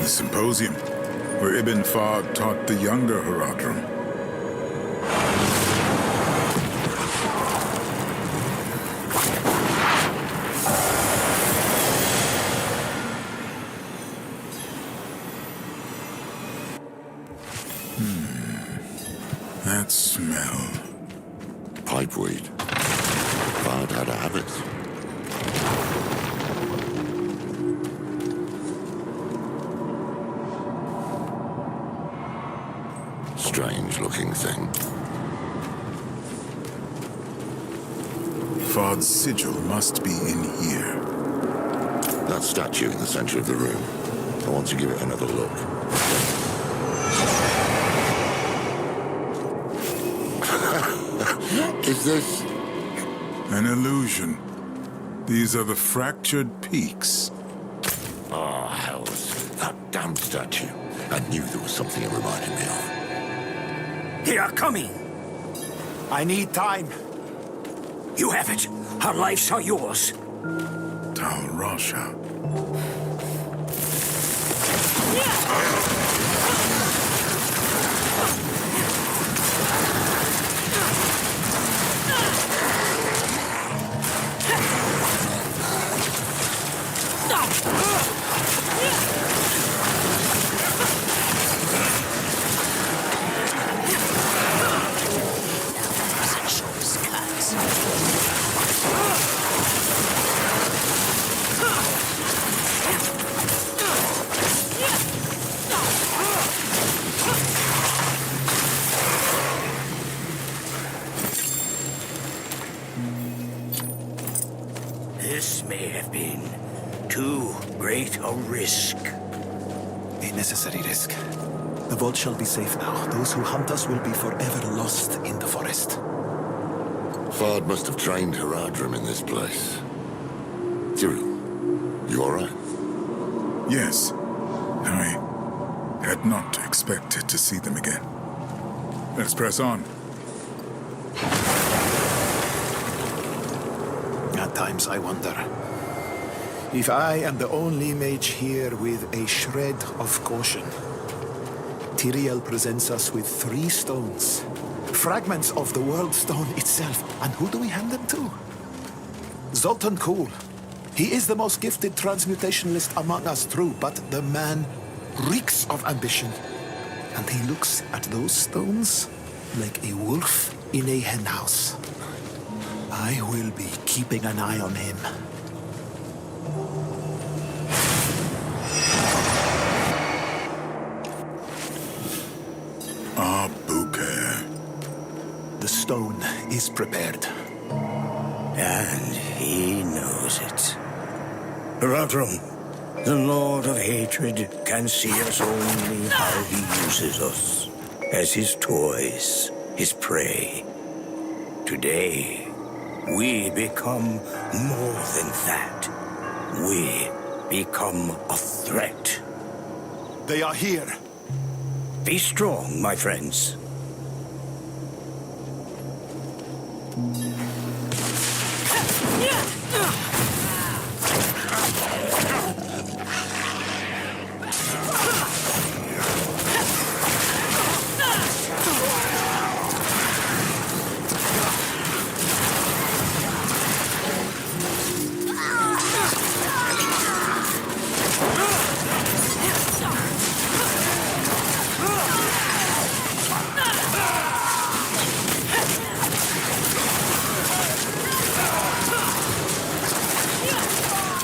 symposium, where Ibn Fahd taught the younger Horadrim. That smell. Pipeweed. Fahd had a habit. Strange-looking thing. Fahd's sigil must be in here. That statue in the center of the room. I want to give it another look. Is this... An illusion. These are the fractured peaks. Oh, hells. That damn statue. I knew there was something it reminded me of. They are coming! I need time. You have it. Our lives are yours. Tal Rasha. This may have been too great a risk. A necessary risk. The vault shall be safe now. Those who hunt us will be forever lost in the forest. Fahd must have trained Horadrim in this place. Cyril, you all right? Yes. I had not expected to see them again. Let's press on. At times I wonder if I am the only mage here with a shred of caution. Tyrael presents us with 3 stones. Fragments of the World Stone itself. And who do we hand them to? Zoltan Kuhl. He is the most gifted transmutationalist among us, true, but the man reeks of ambition. And he looks at those stones like a wolf in a henhouse. I will be keeping an eye on him. The stone is prepared. And he knows it. Horadrim, the Lord of Hatred, can see us only how he uses us. As his toys, his prey. Today, we become more than that. We become a threat. They are here. Be strong, my friends.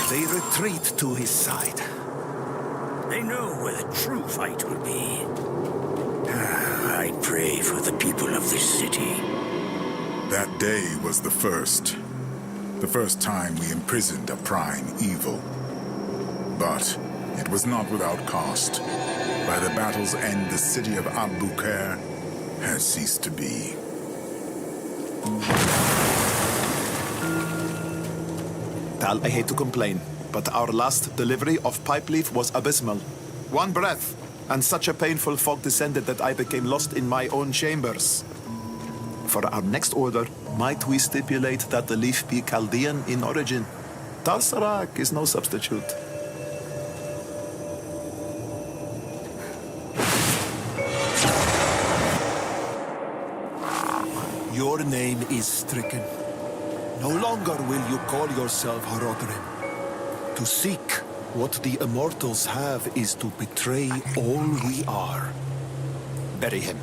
They retreat to his side. They know where the true fight will be. I pray for the people of this city. That day was the first. The first time we imprisoned a prime evil. But it was not without cost. By the battle's end, the city of Al-Bukair has ceased to be. Tal, I hate to complain, but our last delivery of pipe leaf was abysmal. 1 breath, and such a painful fog descended that I became lost in my own chambers. For our next order, might we stipulate that the leaf be Chaldean in origin? Tal Sarak is no substitute. Your name is stricken. No longer will you call yourself Horadric. To seek what the immortals have is to betray all we are. Bury him.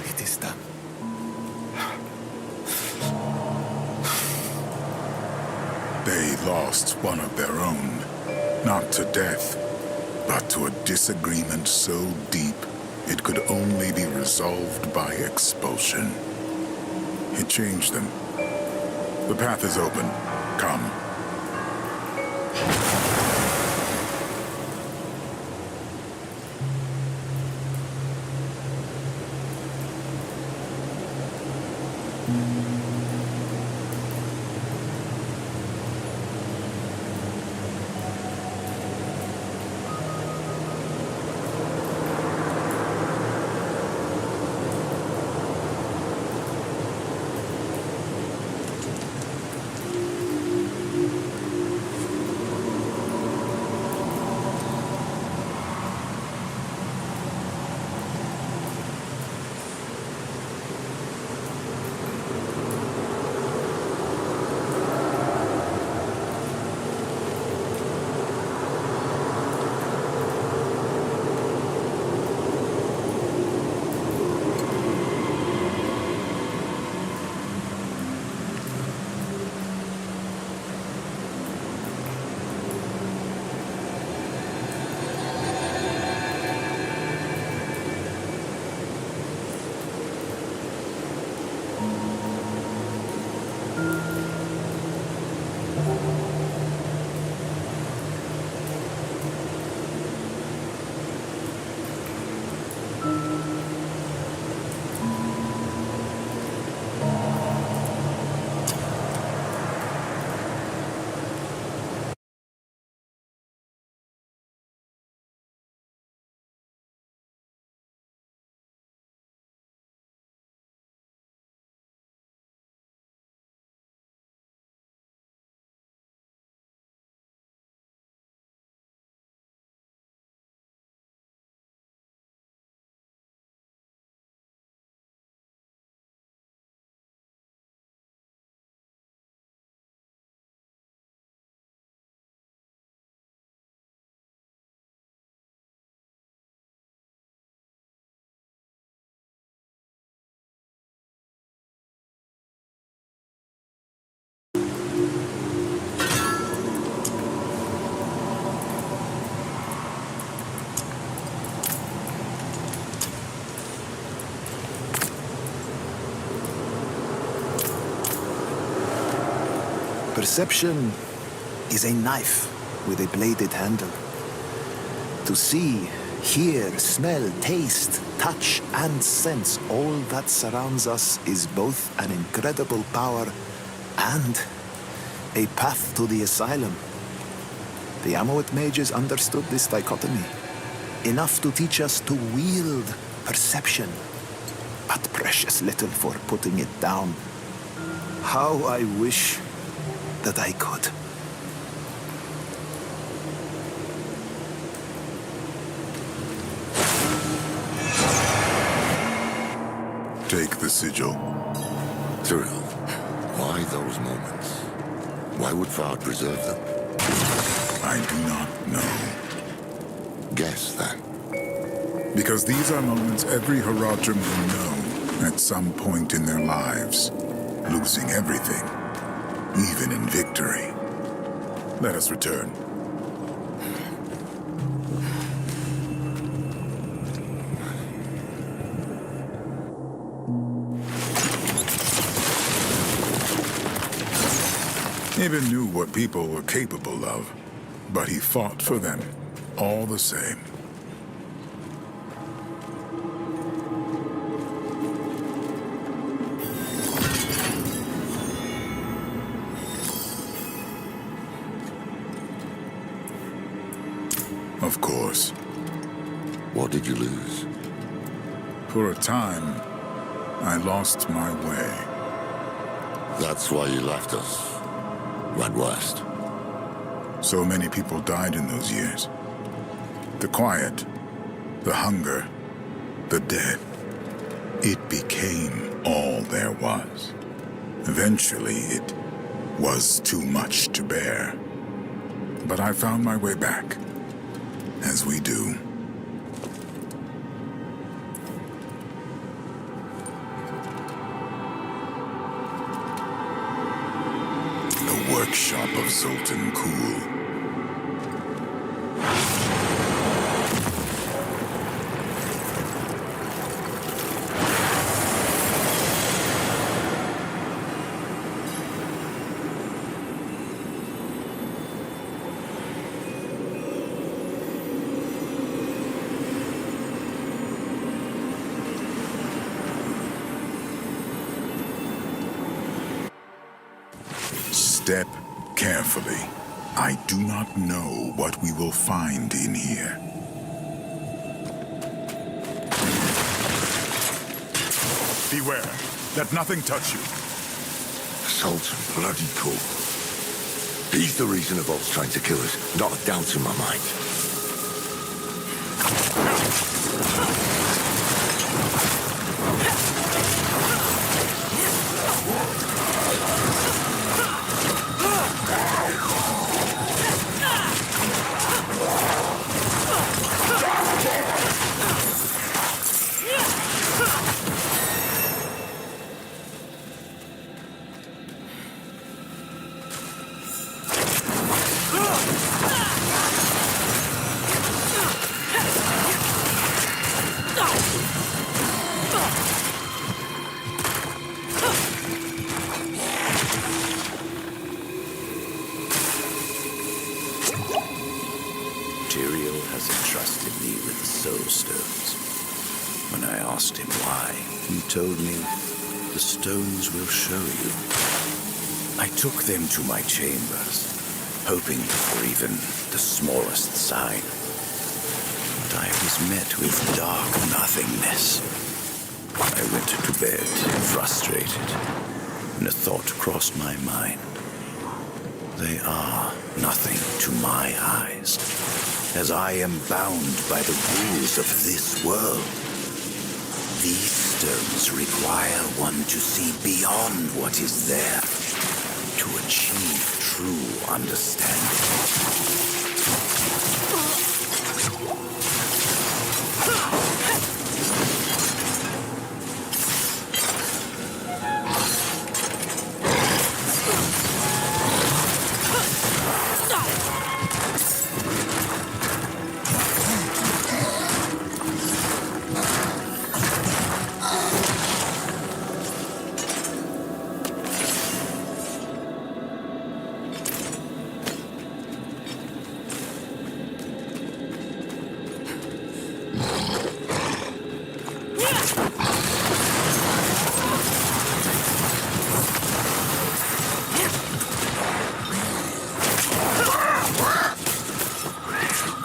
It is done. They lost one of their own, not to death, but to a disagreement so deep it could only be resolved by expulsion. It changed them. The path is open. Come. Perception is a knife with a bladed handle. To see, hear, smell, taste, touch, and sense all that surrounds us is both an incredible power and a path to the asylum. The Amoet mages understood this dichotomy, enough to teach us to wield perception, but precious little for putting it down. How I wish that I could. Take the sigil. Thrill. Why those moments? Why would Fard preserve them? I do not know. Guess then. Because these are moments every Horadrim will know at some point in their lives, losing everything, even in victory. Let us return. Even knew what people were capable of, but he fought for them all the same. Of course. What did you lose? For a time, I lost my way. That's why you left us. Went west. So many people died in those years. The quiet, the hunger, the dead. It became all there was. Eventually, it was too much to bear. But I found my way back, as we do. The workshop of Zoltan Kuhl. Step carefully. I do not know what we will find in here. Beware. Let nothing touch you. Sultan bloody cool. He's the reason of Volt's trying to kill us. Not a doubt in my mind. Tyrael has entrusted me with the Soul Stones. When I asked him why, he told me, the stones will show you. I took them to my chambers, hoping for even the smallest sign. But I was met with dark nothingness. I went to bed, frustrated, and a thought crossed my mind. They are nothing to my eyes, as I am bound by the rules of this world. These stones require one to see beyond what is there, to achieve true understanding.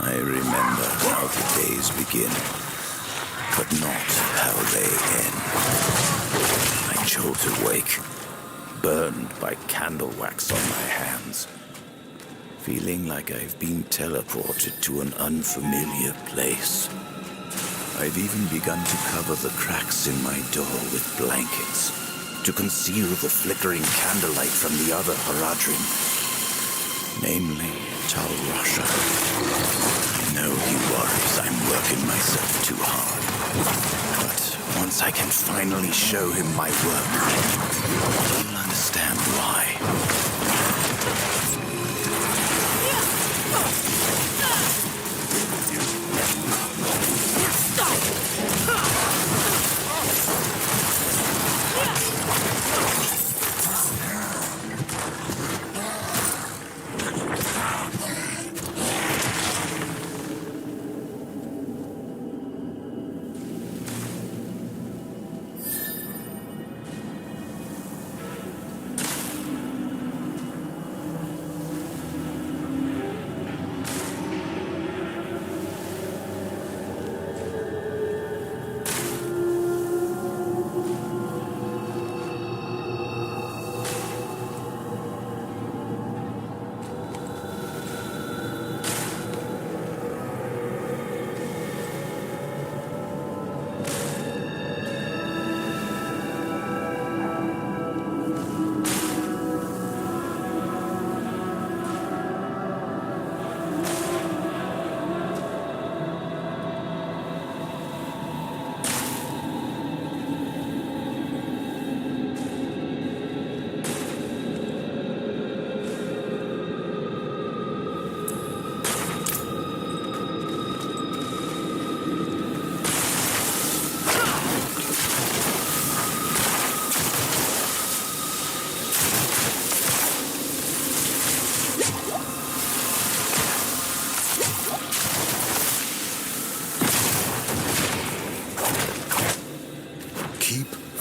I remember how the days begin, but not how they end. I jolt awake, burned by candle wax on my hands, feeling like I've been teleported to an unfamiliar place. I've even begun to cover the cracks in my door with blankets, to conceal the flickering candlelight from the other Horadrim, namely Tal Rasha. I know he worries I'm working myself too hard, but once I can finally show him my work, he'll understand why.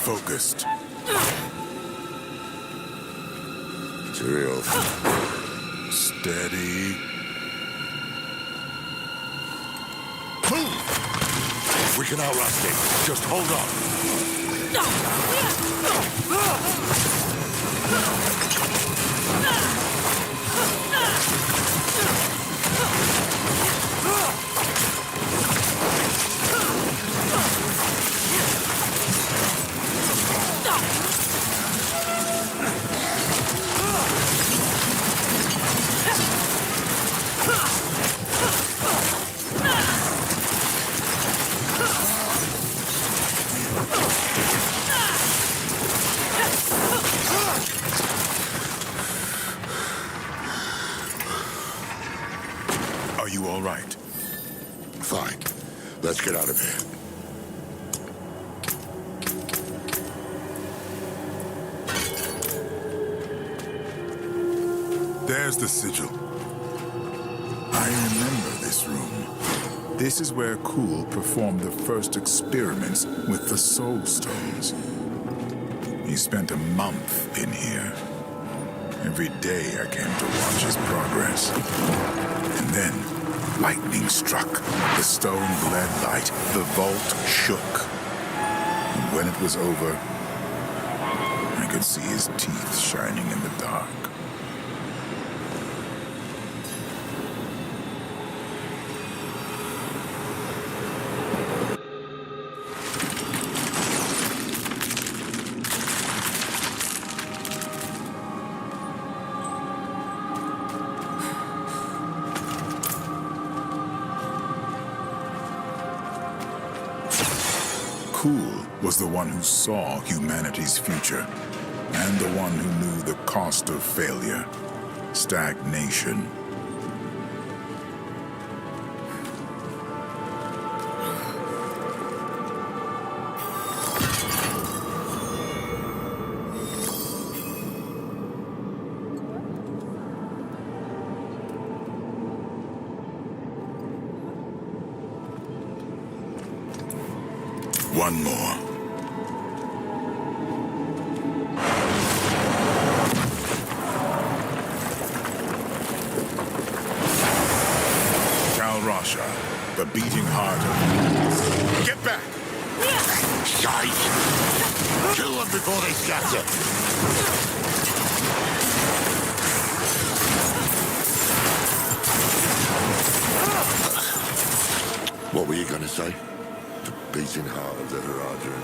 Focused. Tyrael. Steady. We can outlast him. Just hold Are you all right? Fine. Let's get out of here. There's the sigil. I remember this room. This is where Kuhl performed the first experiments with the Soul Stones. He spent a month in here. Every day I came to watch his progress. And then, lightning struck. The stone bled light. The vault shook. And when it was over, I could see his teeth shining in the dark. Kuhl was the one who saw humanity's future, and the one who knew the cost of failure, stagnation. One more. Tal Rasha, the beating heart of... Get back! Shite! Kill them before they scatter! What were you gonna say? The beating heart of the Horadric.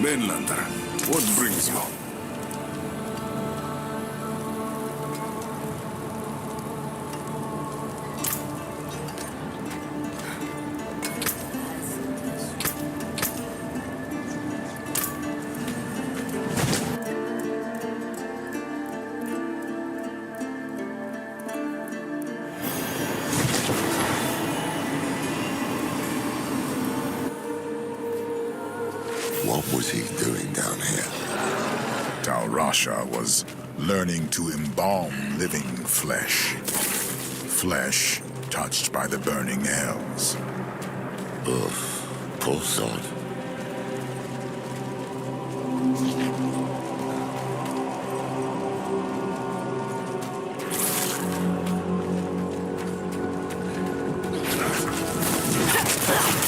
Mainlander, what brings you? What was he doing down here? Tal Rasha was learning to embalm living flesh. Flesh touched by the burning hells. Ugh, poor sod.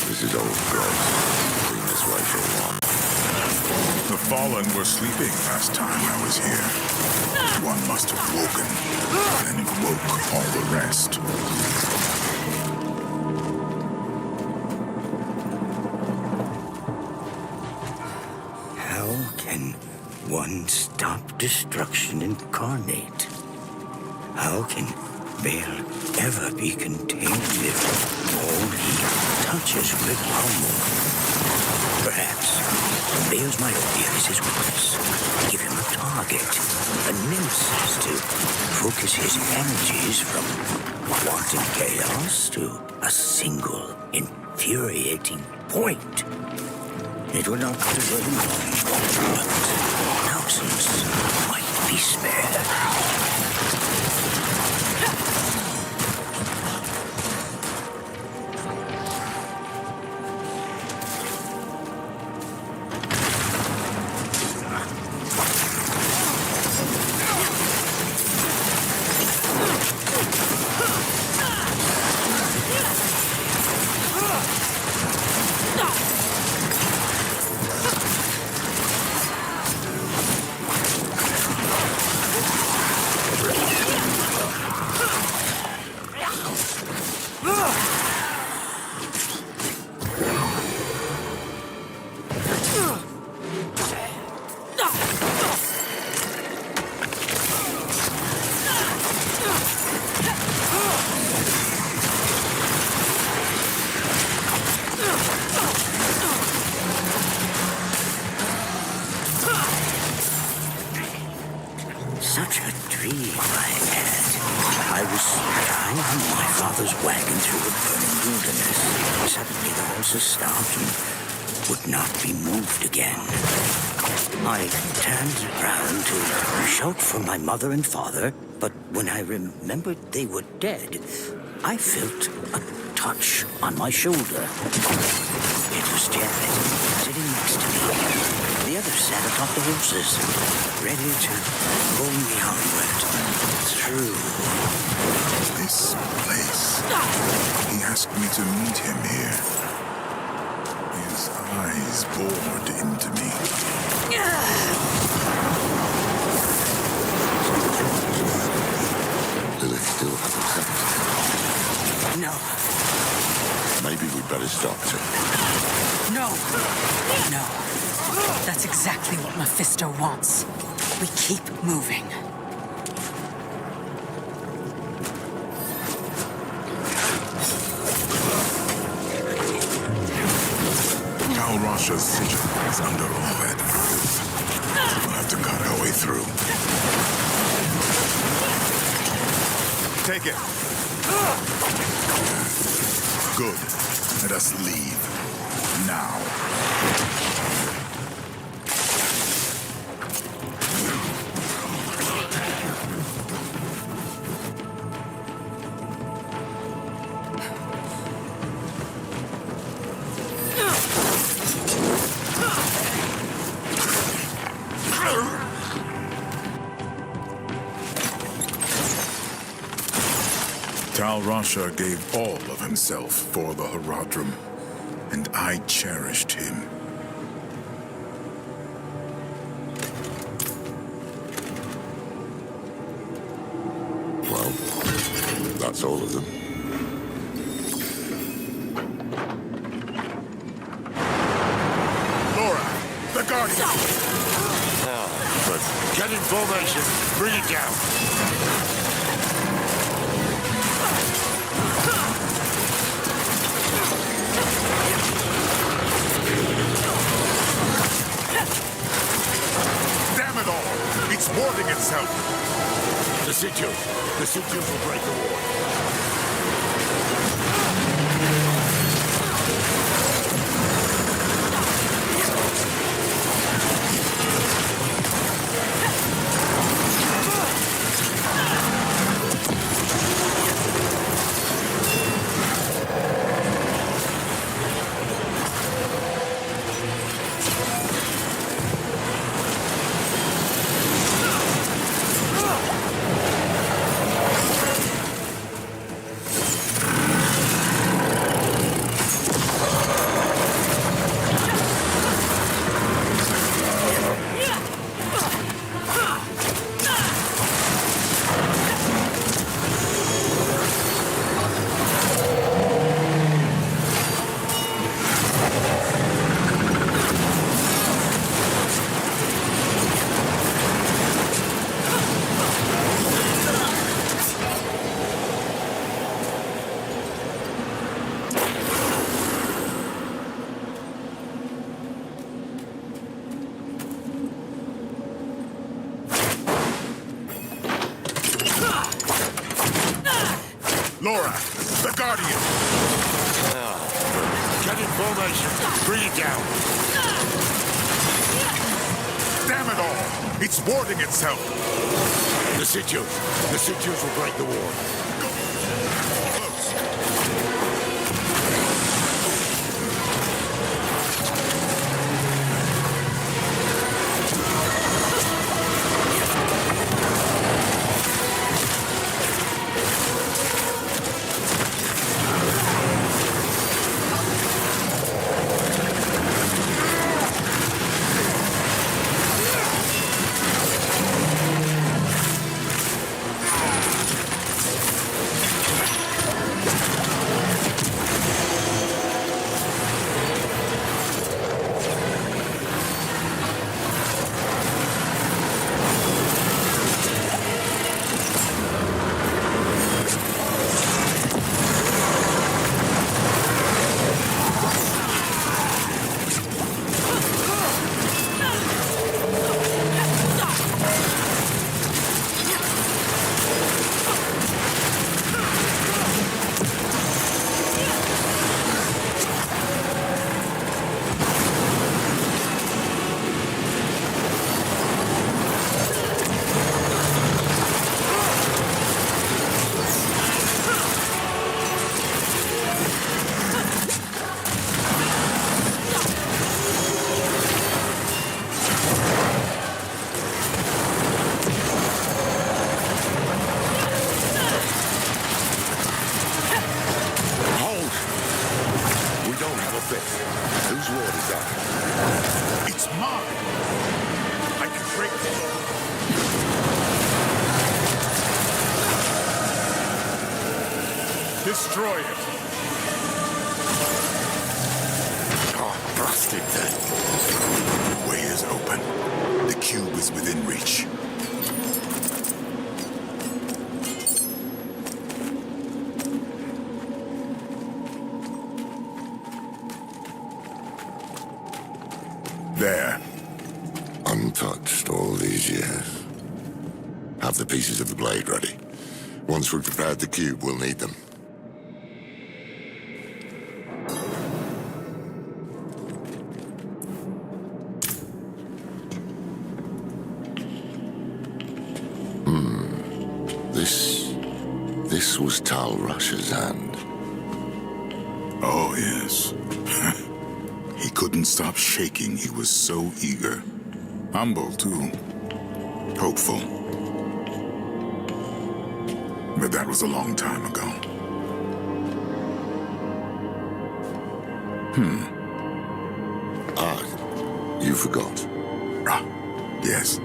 This is old gross. Been this way for a while. The Fallen were sleeping last time I was here. One must have woken, and it woke all the rest. How can one stop destruction incarnate? How can Baal ever be contained if all he touches will crumble? Perhaps Baal's myopia is his weakness. Give him a target, a nemesis to focus his energies from wanton chaos to a single infuriating point. It would not be very long, but thousands might be spared. Such a dream I had. I was driving my father's wagon through the burning wilderness. Suddenly the horses stopped and would not be moved again. I turned around to shout for my mother and father, but when I remembered they were dead, I felt a touch on my shoulder. It was Jared, sitting next to me. The others sat atop the horses, ready to pull me onward through. This place. He asked me to meet him here. His eyes bored into me. Do they still have a sense? No, Maybe we'd better stop too. No. No. That's exactly what Mephisto wants. We keep moving. Tal Rasha's sigil is under all that filth. We'll have to cut our way through. Take it. Good. Let us leave. Now. Tal Rasha gave all of himself for the Horadric, and I cherished him. Well, that's all of them. Laura, the Guardian! formation. Bring it down. Damn it all! It's warding itself! The Sitios will break the wall. Laura, the Guardian! Get in formation. Bring it down. Damn it all! It's warding itself! The Sitios will break the wall. Close. Whose ward is that? It's mine! I can break the law. Destroy it! Oh, blasted then. The way is open. The cube is within reach. There. Untouched all these years. Have the pieces of the blade ready. Once we've prepared the cube, we'll need them. This was Tal Rush's hand. Oh, yes. He couldn't stop shaking. He was so eager. Humble, too. Hopeful. But that was a long time ago. You forgot. Ah, yes.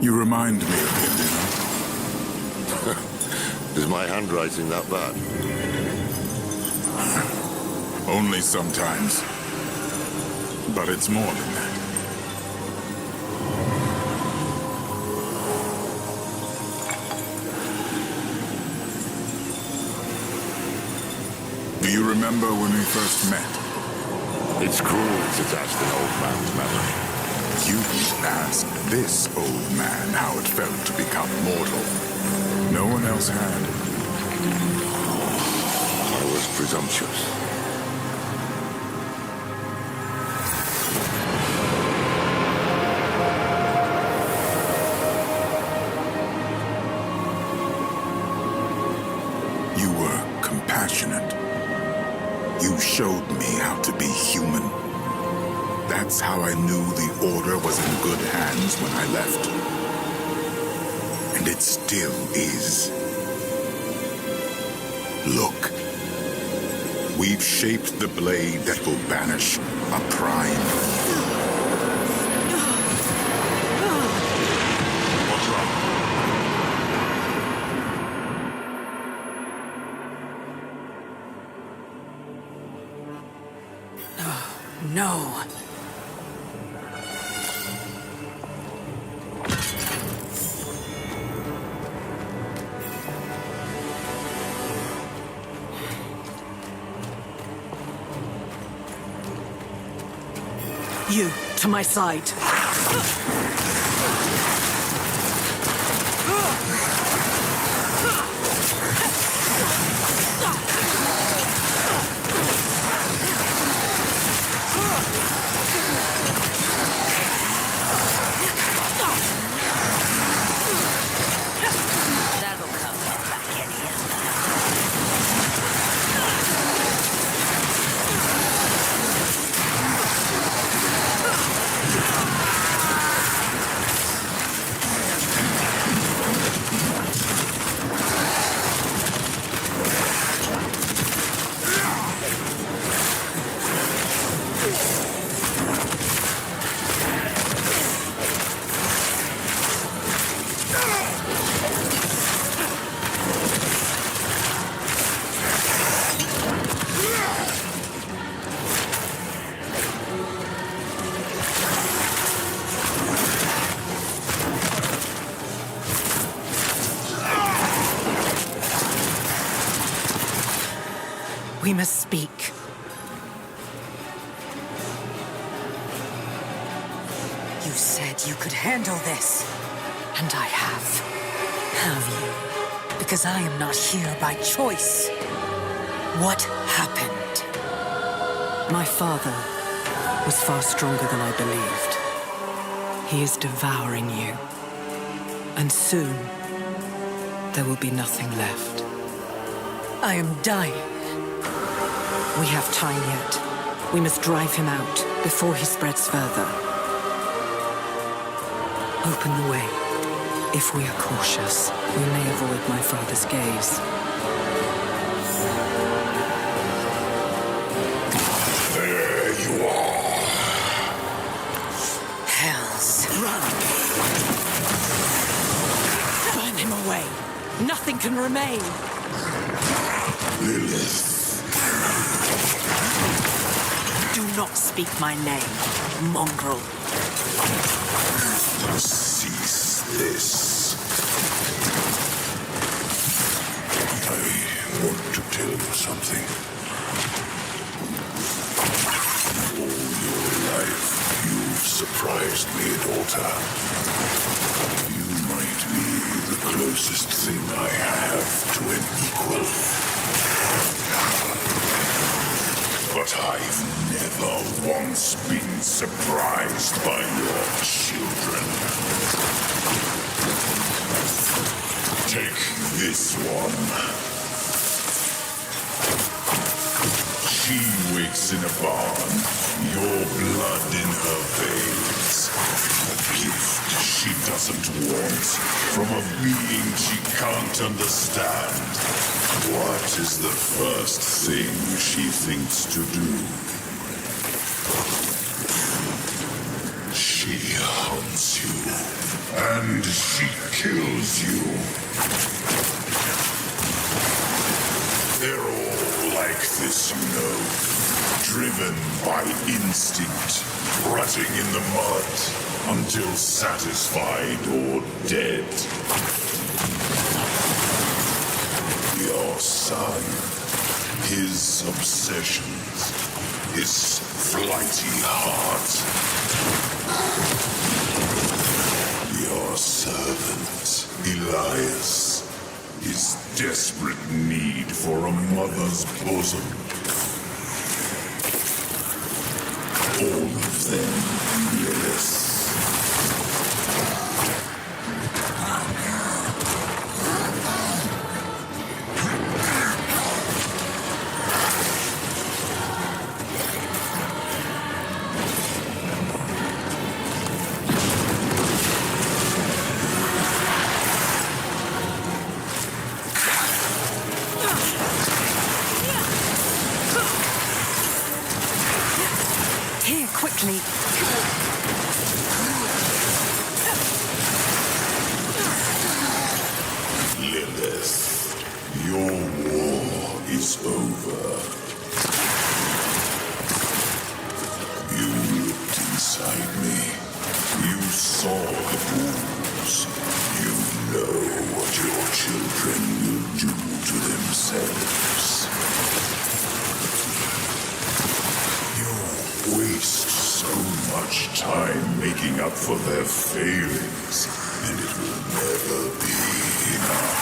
You remind me of him, you know? Is my handwriting that bad? Only sometimes. But it's more than that. Do you remember when we first met? It's cruel to test an old man's memory. You asked this old man how it felt to become mortal. No one else had. I was presumptuous. You were compassionate. You showed me how to be human. That's how I knew the Order was in good hands when I left. And it still is. Look. We've shaped the blade that will banish a prime. What's wrong? No. You, to my side. That'll come back anyhow. We must speak. You said you could handle this. And I have. Have you? Because I am not here by choice. What happened? My father was far stronger than I believed. He is devouring you. And soon, there will be nothing left. I am dying. We have time yet. We must drive him out before he spreads further. Open the way. If we are cautious, we may avoid my father's gaze. There you are. Hells. Run! Burn him away. Nothing can remain. Lilith. Do not speak my name, mongrel. Cease this. I want to tell you something. All your life, you've surprised me at altar. You might be the closest thing I have to an equal. But I've never once been surprised by your children. Take this one. She wakes in a barn, your blood in her veins. A gift she doesn't want from a being she can't understand. What is the first thing she thinks to do? She hunts you, and she kills you. this, you know. Driven by instinct, rotting in the mud, until satisfied or dead. Your son, his obsessions, his flighty heart. Your servant, Elias, his desperate need for a mother's bosom. All of them, Lilith. Here, quickly. Lilith, your war is over. You looked inside me. You saw the wounds. You know what your children will do to themselves. You waste so much time making up for their failings, and it will never be enough.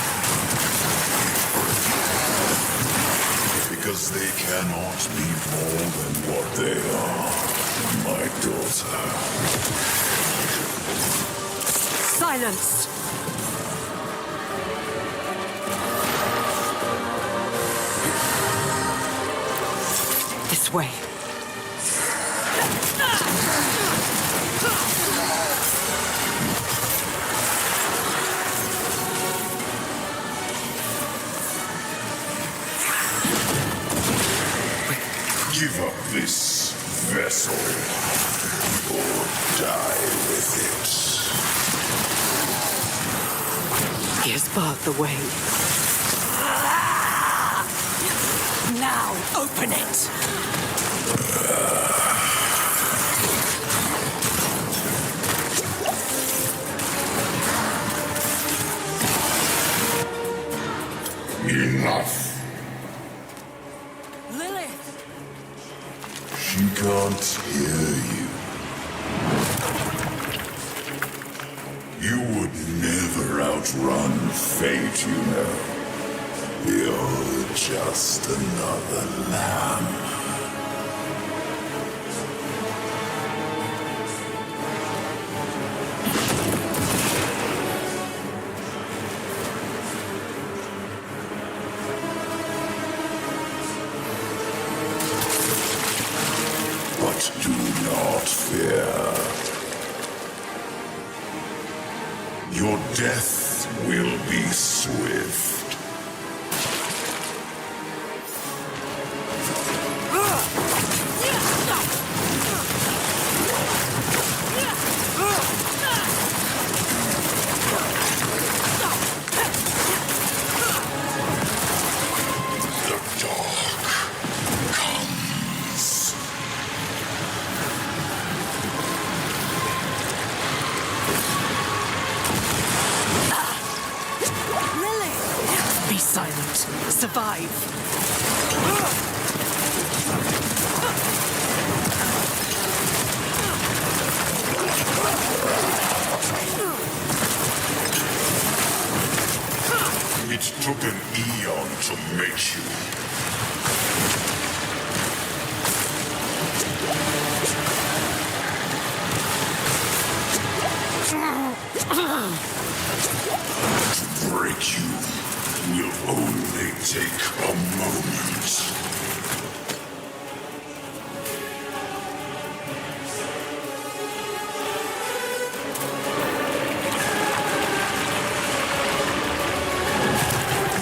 Because they cannot be more than what they are, my daughter. Silence! This way. Give up this vessel, or die with it. Here's barred the way. Now, open it! Enough. Lilith! She can't hear you. You would never outrun fate, you know. You're just another lamb. But do not fear. Your death will be swift. The dark comes. Be silent. Survive. It took an eon to make you. To break you will only take a moment.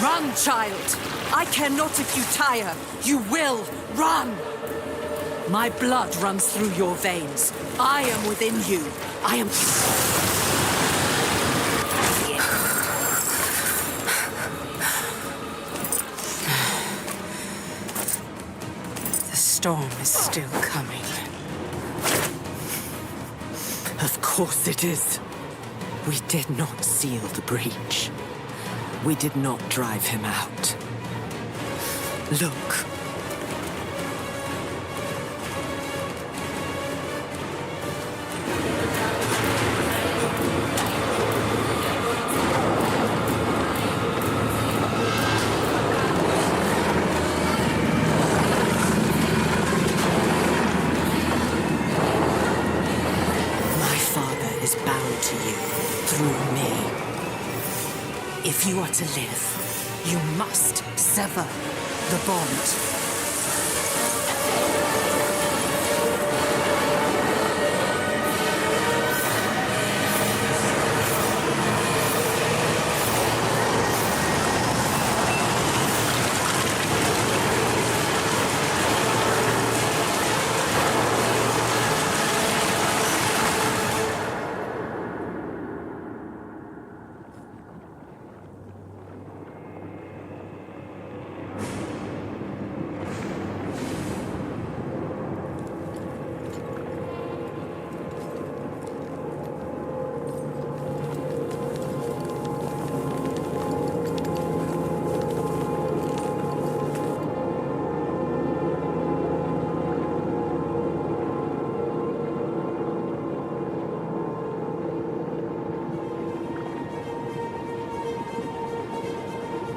Run, child! I care not if you tire. You will run! My blood runs through your veins. I am within you. I am... storm is still coming. Of course it is. We did not seal the breach. We did not drive him out. Look. If you are to live, you must sever the bond.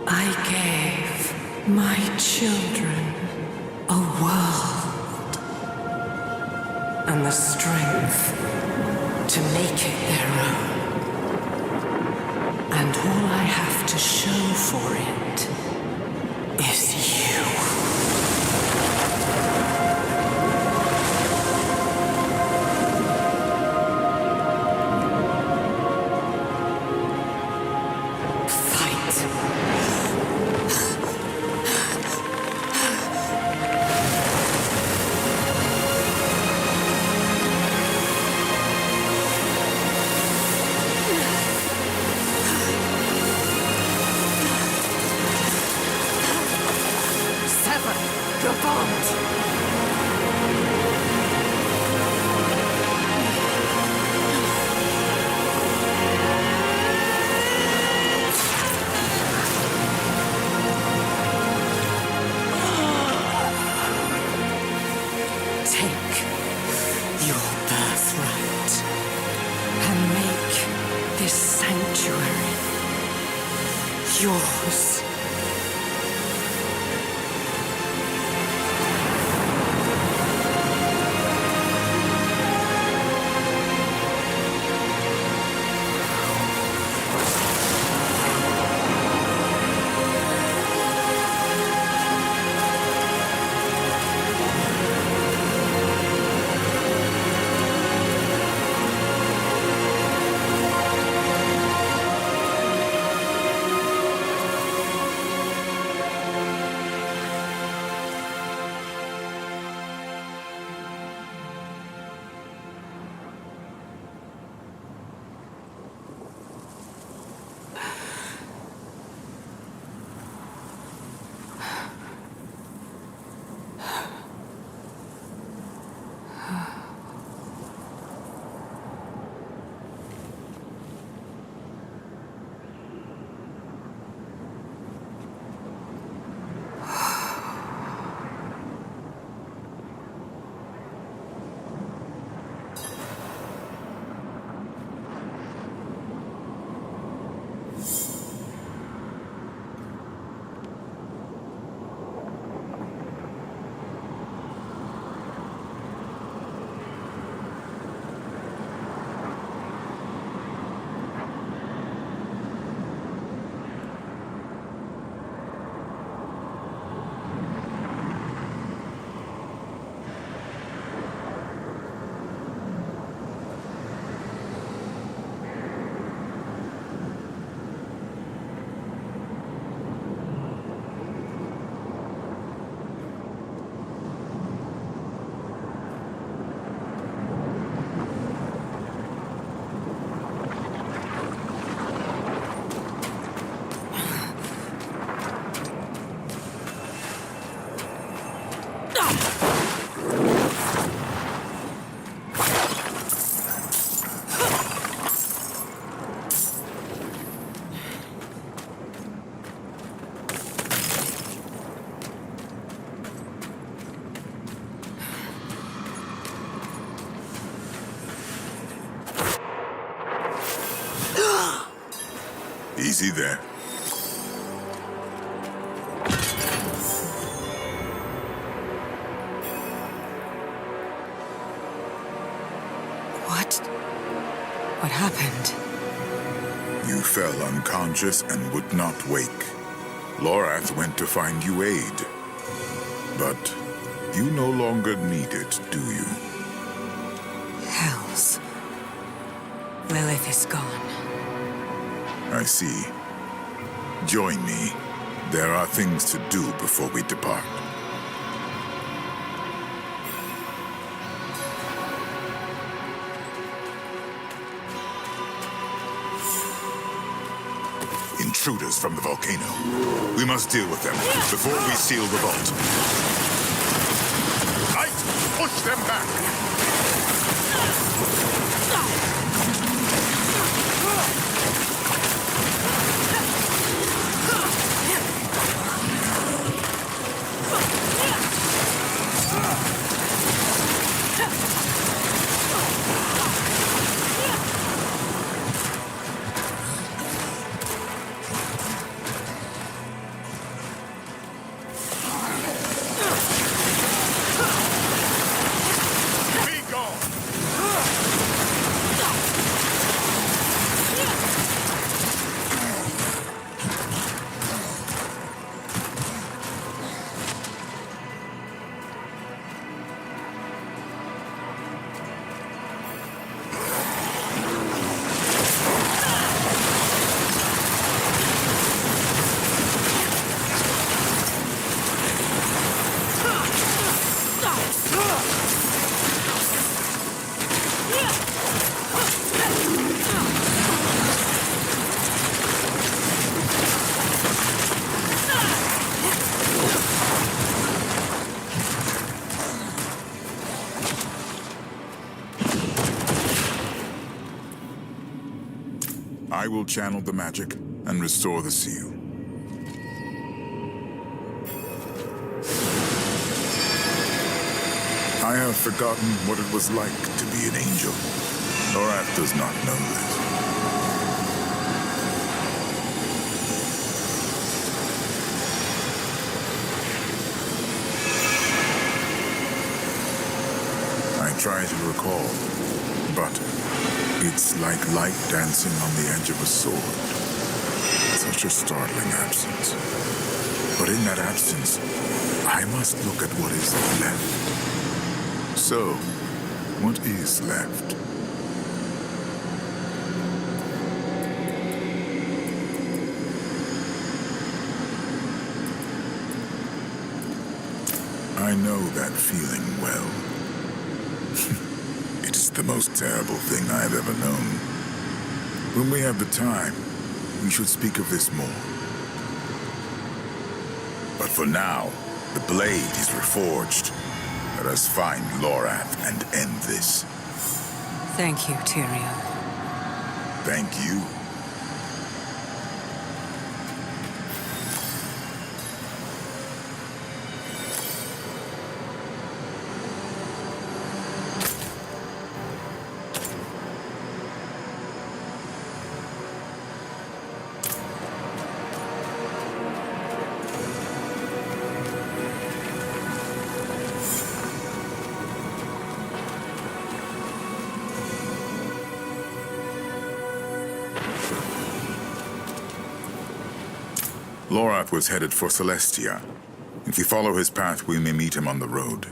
I gave my children a world and the strength to make it their own. And all I have to show for it is you. Yours. Easy there. What happened? You fell unconscious and would not wake. Lorath went to find you aid. But you no longer need it, do you? Hells. Lilith is gone. I see. Join me. There are things to do before we depart. Intruders from the volcano. We must deal with them before we seal the vault. Light! Push them back! I will channel the magic and restore the seal. I have forgotten what it was like to be an angel. Lorath does not know this. I try to recall, but it's like light dancing on the edge of a sword. Such a startling absence. But in that absence, I must look at what is left. So, what is left? I know that feeling well. It's the most terrible thing I have ever known. When we have the time, we should speak of this more. But for now, the blade is reforged. Let us find Lorath and end this. Thank you, Tyrael. Thank you. Lorath was headed for Celestia. If we follow his path, we may meet him on the road.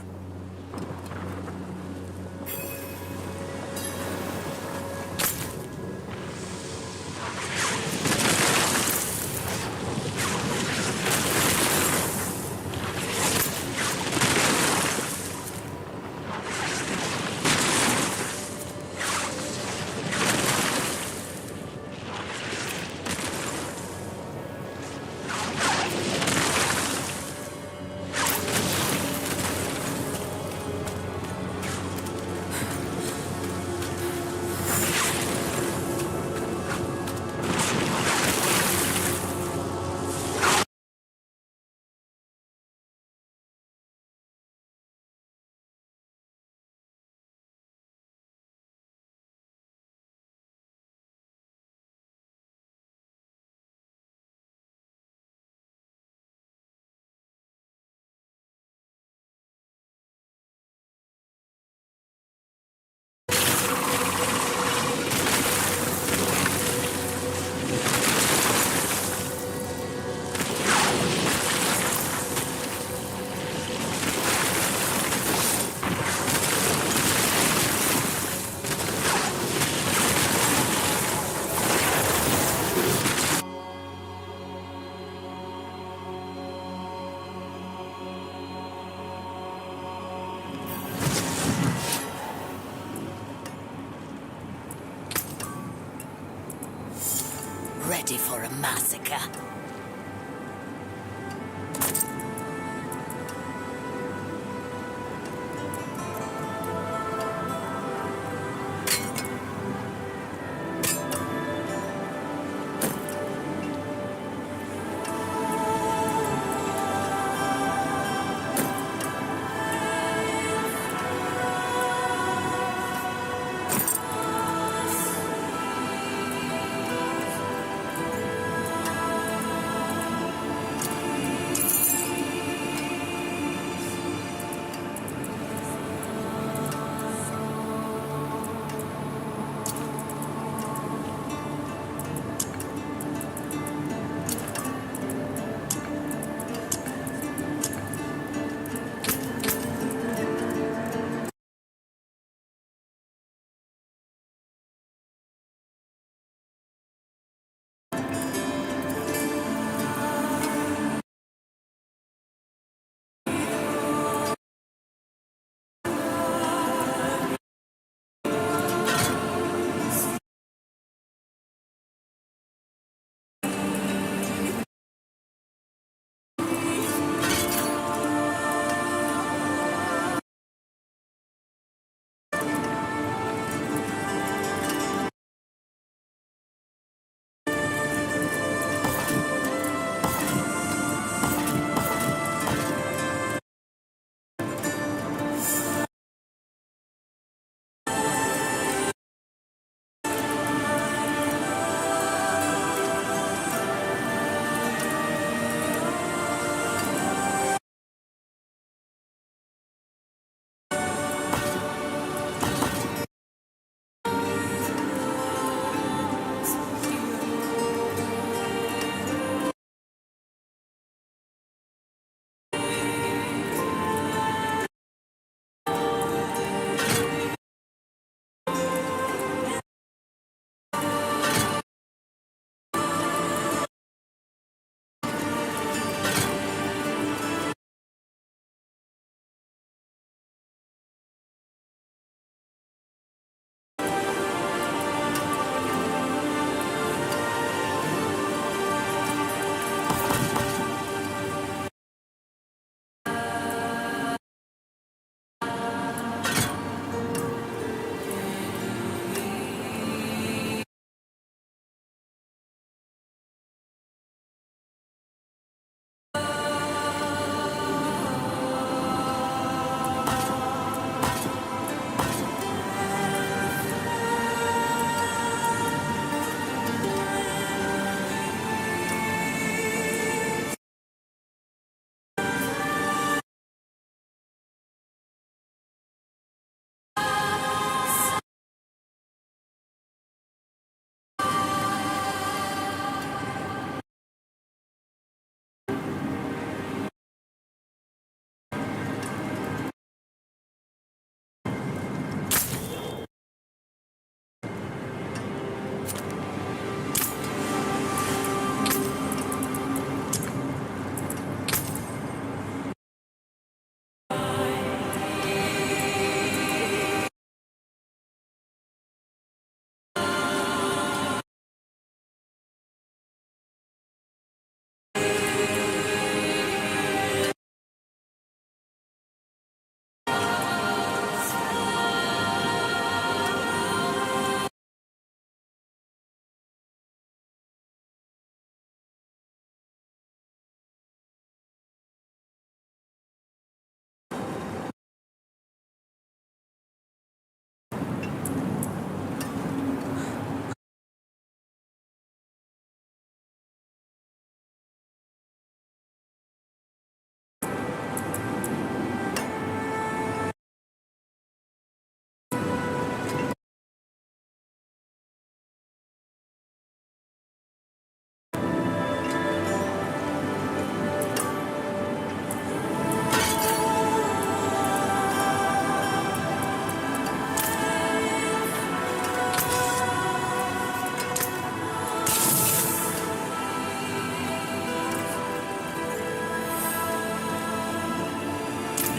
massacre.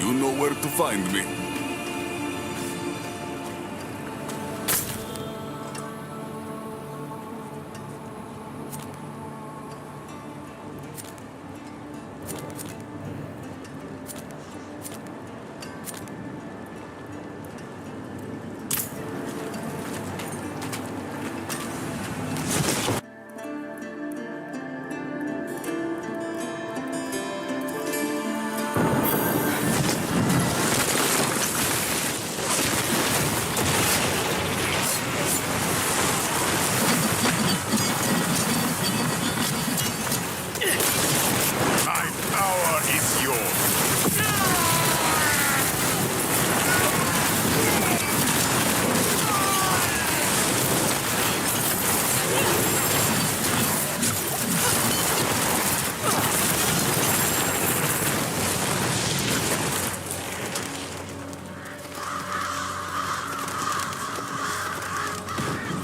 You know where to find me.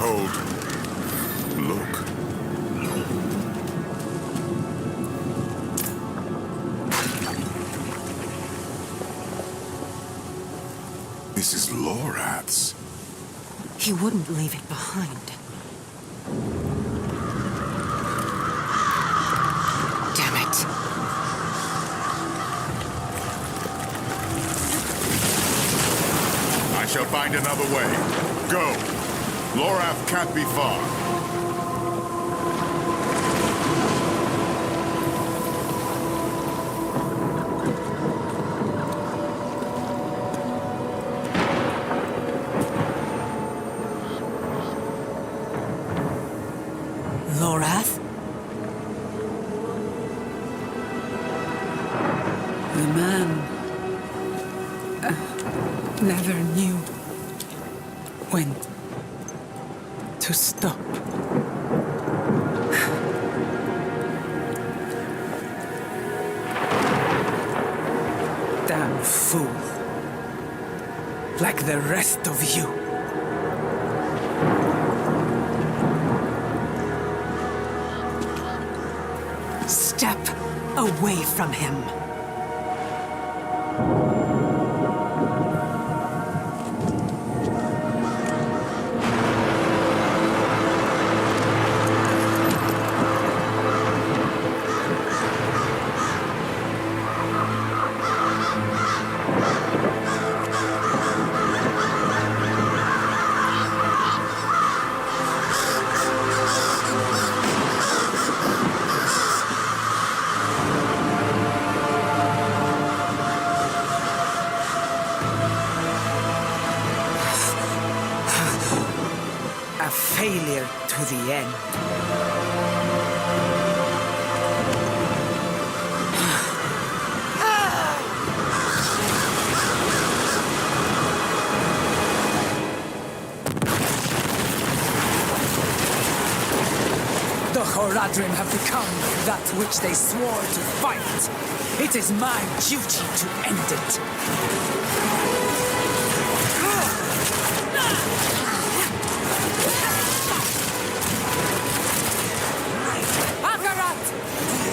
Behold. Look. This is Lorath's. He wouldn't leave it behind. Damn it. I shall find another way. Go. Lorath can't be far. Lorath? The man never knew when to stop. Damn fool. Like the rest of you. Step away from him. A failure to the end. The Horadric have become that which they swore to fight. It is my duty to end it.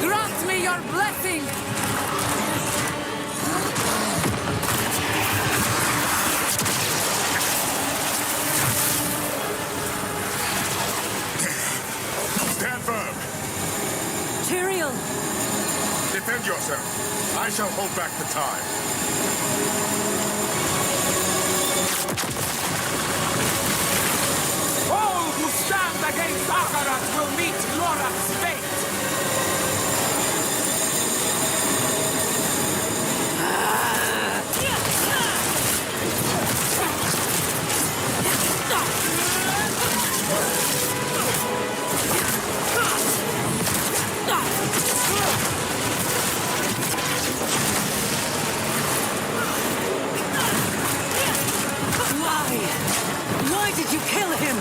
Grant me your blessing! Stand firm. Tyrael! Defend yourself. I shall hold back the time. All who stand against Akarat will meet Lorath's fate! Why did you kill him?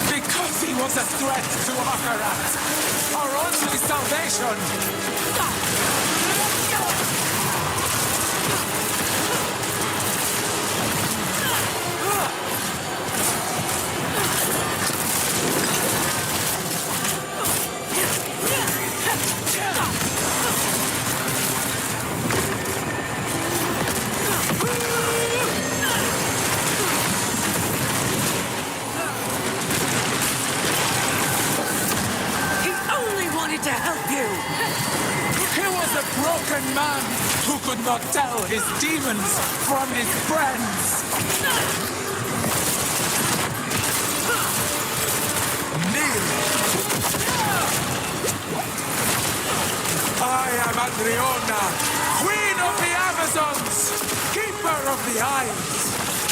Because he was a threat to Akarat! Our only salvation! To help you! He was a broken man who could not tell his demons from his friends! Kneel! I am Adriona, Queen of the Amazons, Keeper of the Isles,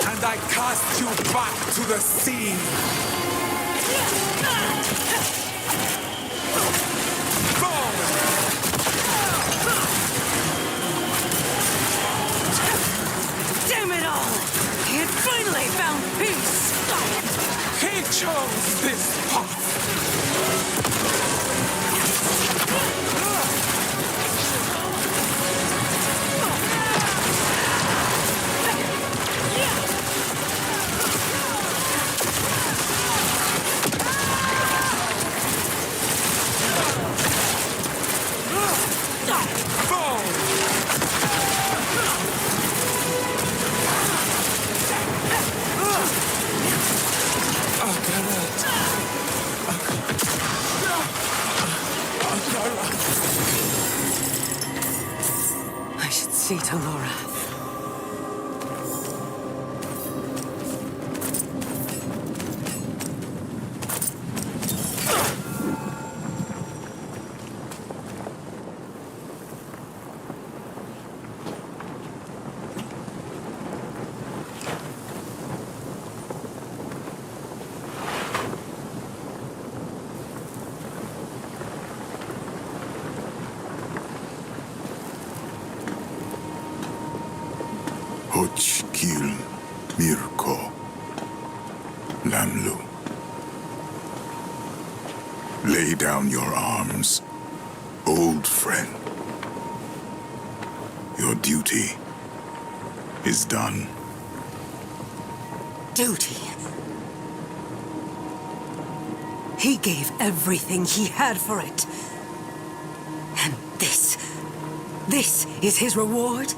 and I cast you back to the sea! Damn it all! He had finally found peace! He chose this path! I should see to Lorath. Hoch Kil Mirko Lamlu. Lay down your arms, old friend. Your duty is done. Duty. He gave everything he had for it. And this is his reward?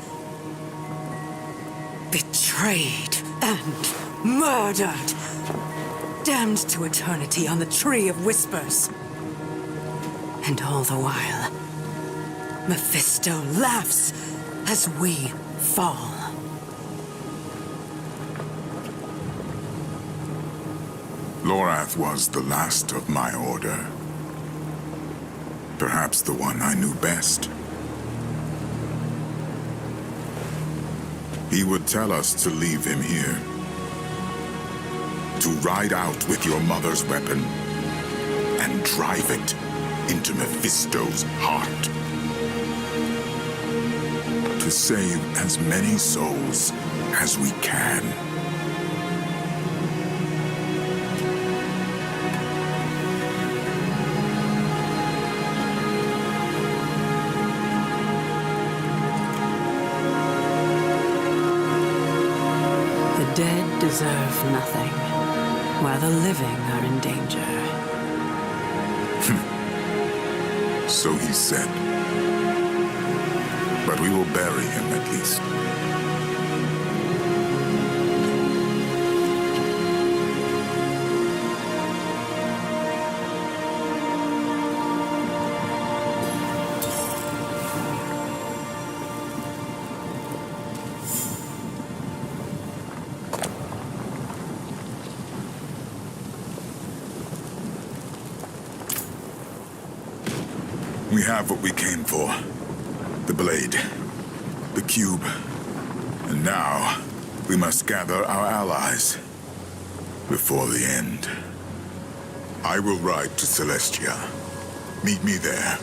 Betrayed and murdered. Damned to eternity on the Tree of Whispers. And all the while, Mephisto laughs as we fall. Lorath was the last of my order. Perhaps the one I knew best. He would tell us to leave him here. To ride out with your mother's weapon and drive it into Mephisto's heart. To save as many souls as we can. The dead deserve nothing, while the living are in danger. So he said. But we will bury him at least. We have what we came for. The blade. The cube. And now, we must gather our allies. Before the end. I will ride to Celestia. Meet me there.